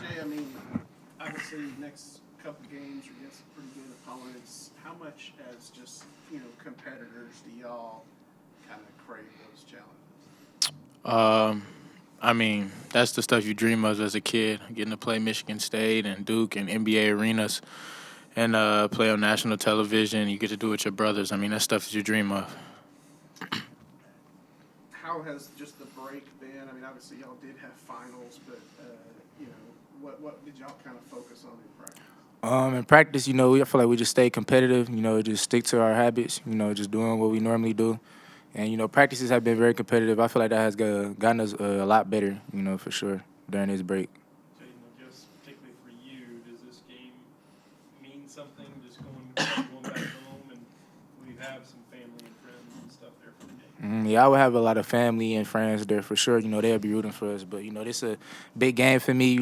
J, I mean, obviously next couple games are against pretty good opponents. How much as just, competitors do y'all kind of crave those challenges? Um, I mean, that's the stuff you dream of as a kid, getting to play Michigan State and Duke and NBA arenas and play on national television. You get to do it with your brothers. I mean, that's stuff that you dream of. How has just the break been? I mean, obviously y'all did have finals, but what did y'all kind of focus on in practice? In practice, I feel like we just stay competitive. Just stick to our habits. Just doing what we normally do. And practices have been very competitive. I feel like that has gotten us a lot better. For sure during this break. So, just particularly for you, does this game mean something? Just going back home, and we have some family and friends and stuff there for the game. Yeah, I would have a lot of family and friends there for sure. They'll be rooting for us. But this is a big game for me.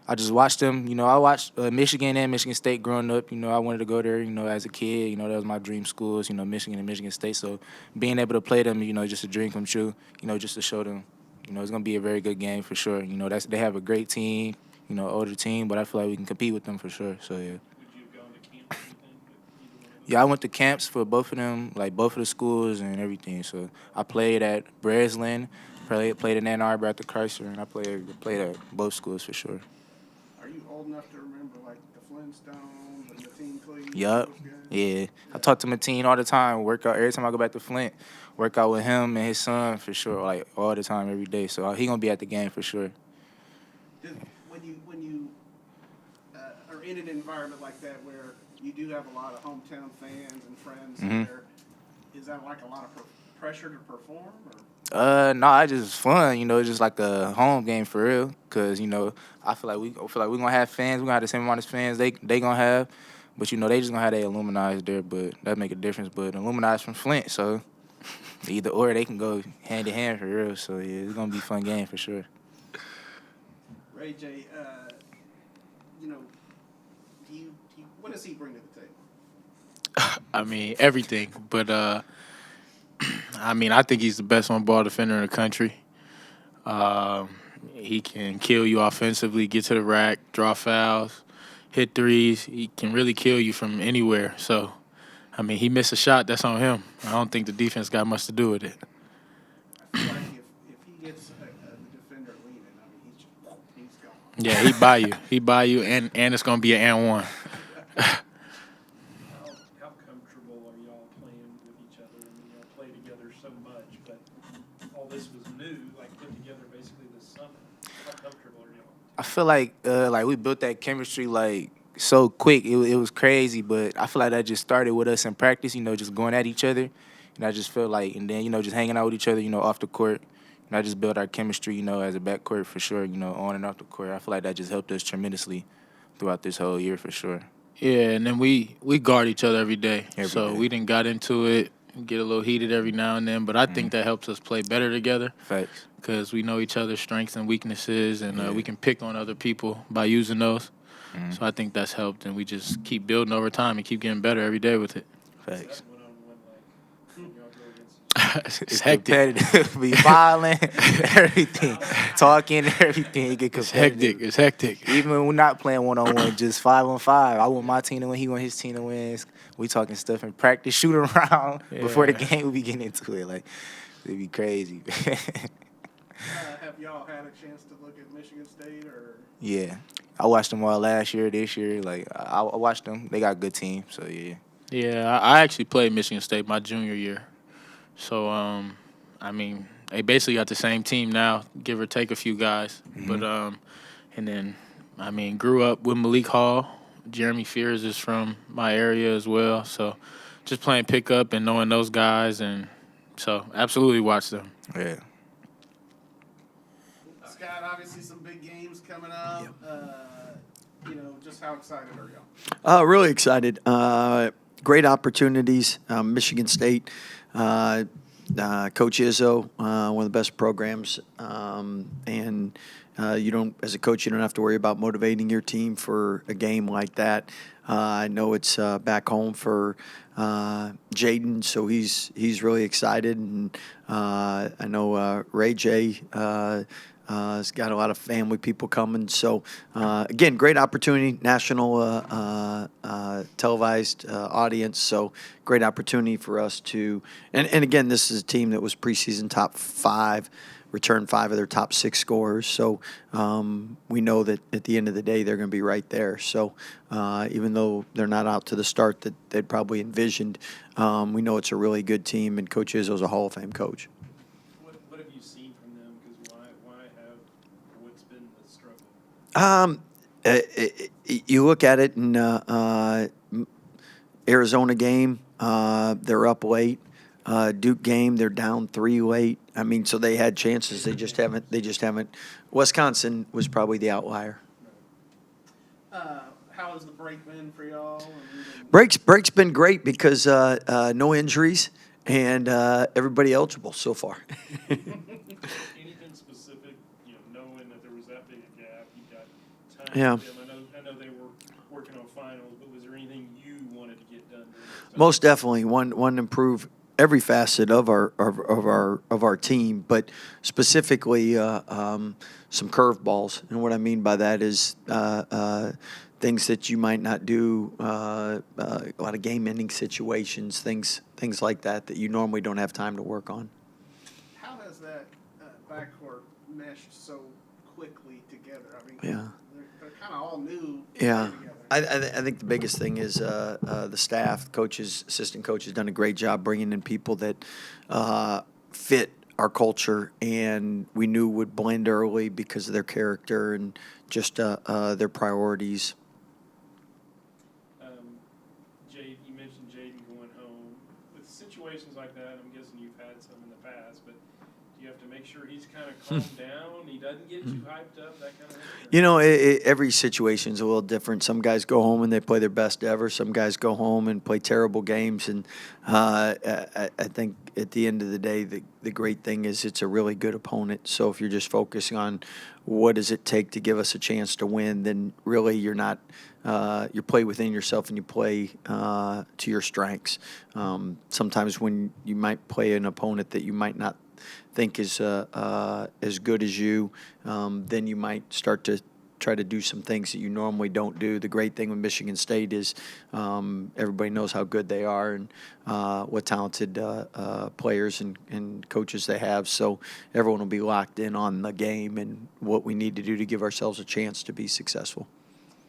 I just watched them. I watched Michigan and Michigan State growing up. I wanted to go there. As a kid. That was my dream schools. Michigan and Michigan State. So being able to play them, just a dream come true. Just to show them. It's gonna be a very good game for sure. They have a great team. Older team, but I feel like we can compete with them for sure. So yeah. Would you have gone to camp or anything with either one of Yeah, I went to camps for both of them, like both of the schools and everything. So I played at Breslin, played in Ann Arbor at the Chrysler, and I played at both schools for sure. Are you old enough to remember like the Flintstones and the Teen Cleats? Yup. Those guys? Yeah. I talk to Mateen all the time. Work out every time I go back to Flint. Work out with him and his son for sure, like all the time, every day. So he gonna be at the game for sure. When you are in an environment like that where you do have a lot of hometown fans and friends Mhm. there, is that like a lot of pressure to perform? Or? No, it's just fun. It's just like a home game for real. Cause I feel like we gonna have fans. We gonna have the same amount of fans they gonna have, but they just gonna have their alumni there. But that make a difference. But alumni's from Flint, so either or they can go hand in hand for real. So yeah, it's gonna be a fun game for sure. Ray J, you know, what does he bring to the table? I mean, everything. But I mean, I think he's the best on ball defender in the country. Um, he can kill you offensively, get to the rack, draw fouls, hit threes. He can really kill you from anywhere. So, I mean, he missed a shot. That's on him. I don't think the defense got much to do with it. I feel like if he gets the defender leaning, I mean, he's gone. Yeah, he buy you. He buy you, and it's gonna be an and one. how comfortable are y'all playing with each other? I mean, y'all play together so much, but all this was new, like put together basically this summer. How comfortable are y'all? I feel like we built that chemistry like so quick. It was crazy, but I feel like that just started with us in practice. Just going at each other, and I just felt like, and then just hanging out with each other. Off the court. And I just built our chemistry. As a backcourt for sure. On and off the court. I feel like that just helped us tremendously throughout this whole year for sure. Yeah, and then we guard each other every day. Every So day. we didn't got into it, get a little heated every now and then. But I think that helps us play better together Facts. because we know each other's strengths and weaknesses, and Yeah. we can pick on other people by using those. Mhm. So I think that's helped, and we just keep building over time and keep getting better every day with it. Facts. That one-on-one, like, when y'all go against It's hectic. Competitive. Be violent. Everything. Talking. Everything. You get It's competitive. hectic. It's hectic. Even when we're not playing 1-on-1, just 5-on-5. I want my team to win. He want his team to win. We talking stuff in practice, shoot around before the Yeah. game. We be getting into it. Like it'd be crazy. Have y'all had a chance to look at Michigan State or? Yeah, I watched them all last year, this year. Like I watched them. They got a good team. So yeah. Yeah, I actually played Michigan State my junior year. So, I mean, they basically got the same team now, give or take a few guys. But, and then, I mean, grew up with Malik Hall. Jeremy Fears is from my area as well. So, just playing pickup and knowing those guys. And so, absolutely watch them. Yeah. Scott, obviously some big games coming up. Just how excited are y'all? Really excited. Great opportunities. Michigan State, Coach Izzo, one of the best programs, and you don't, as a coach, you don't have to worry about motivating your team for a game like that. I know it's back home for Jaden, so he's really excited, and I know Ray J It's got a lot of family people coming. So, again, great opportunity, national televised audience. So, great opportunity for us to and again, this is a team that was preseason top 5, returned 5 of their top 6 scorers. So we know that at the end of the day, they're going to be right there. So even though they're not out to the start that they'd probably envisioned, we know it's a really good team, and Coach Izzo's a Hall of Fame coach. What have you seen from them? Because what's been the struggle? You look at it in Arizona game, they're up late. Duke game, they're down 3 late. I mean, so they had chances. They just haven't. Wisconsin was probably the outlier. How has the break been for y'all? Break's been great because no injuries and everybody eligible so far. Anything specific, knowing that there was that big a gap, you got time Yeah. with them. I know they were working on finals, but was there anything you wanted to get done during this time? Most definitely, one improve every facet of our team, but specifically some curveballs. And what I mean by that is things that you might not do, a lot of game-ending situations, things like that you normally don't have time to work on. How has that backcourt meshed so quickly together? I mean, Yeah. they're kind of all new. Yeah. Together. I think the biggest thing is the staff, coaches, assistant coaches, done a great job bringing in people that fit our culture, and we knew would blend early because of their character and just their priorities. Jade, you mentioned Jaden going home. With situations like that, I'm guessing you've had some in the past, but do you have to make sure he's kind of calmed down, he doesn't get too hyped up, that kind of thing? Every situation's a little different. Some guys go home and they play their best ever. Some guys go home and play terrible games. And I think at the end of the day, the great thing is it's a really good opponent. So if you're just focusing on what does it take to give us a chance to win, then really you're not you play within yourself and you play to your strengths. Sometimes when you might play an opponent that you might not think is as good as you, then you might start to try to do some things that you normally don't do. The great thing with Michigan State is everybody knows how good they are and what talented players and coaches they have. So everyone will be locked in on the game and what we need to do to give ourselves a chance to be successful.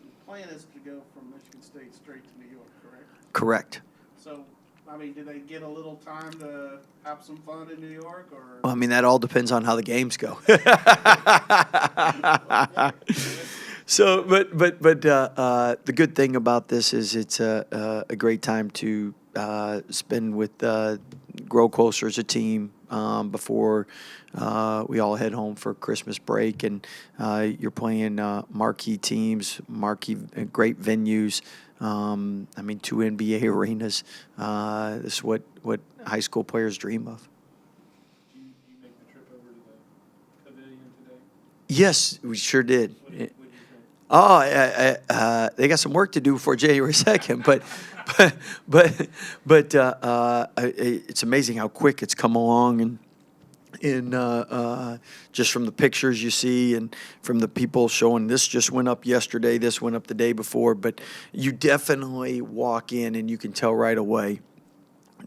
The plan is to go from Michigan State straight to New York, correct? Correct. So, I mean, do they get a little time to have some fun in New York, or? Well, I mean, that all depends on how the games go. So, but the good thing about this is it's a great time to spend with, grow closer as a team before we all head home for Christmas break. And you're playing marquee teams, great venues. I mean, 2 NBA arenas. This is what high school players dream of. Did you make the trip over to the pavilion today? Yes, we sure did. What did you think? Oh, they got some work to do before January 2nd, but it's amazing how quick it's come along, and just from the pictures you see and from the people showing this just went up yesterday, this went up the day before, but you definitely walk in and you can tell right away.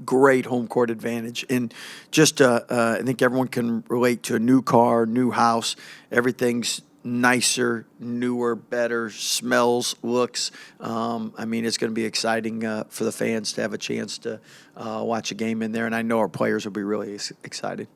Great home court advantage, and just I think everyone can relate to a new car, new house. Everything's nicer, newer, better, smells, looks. I mean, it's going to be exciting for the fans to have a chance to watch a game in there, and I know our players will be really excited.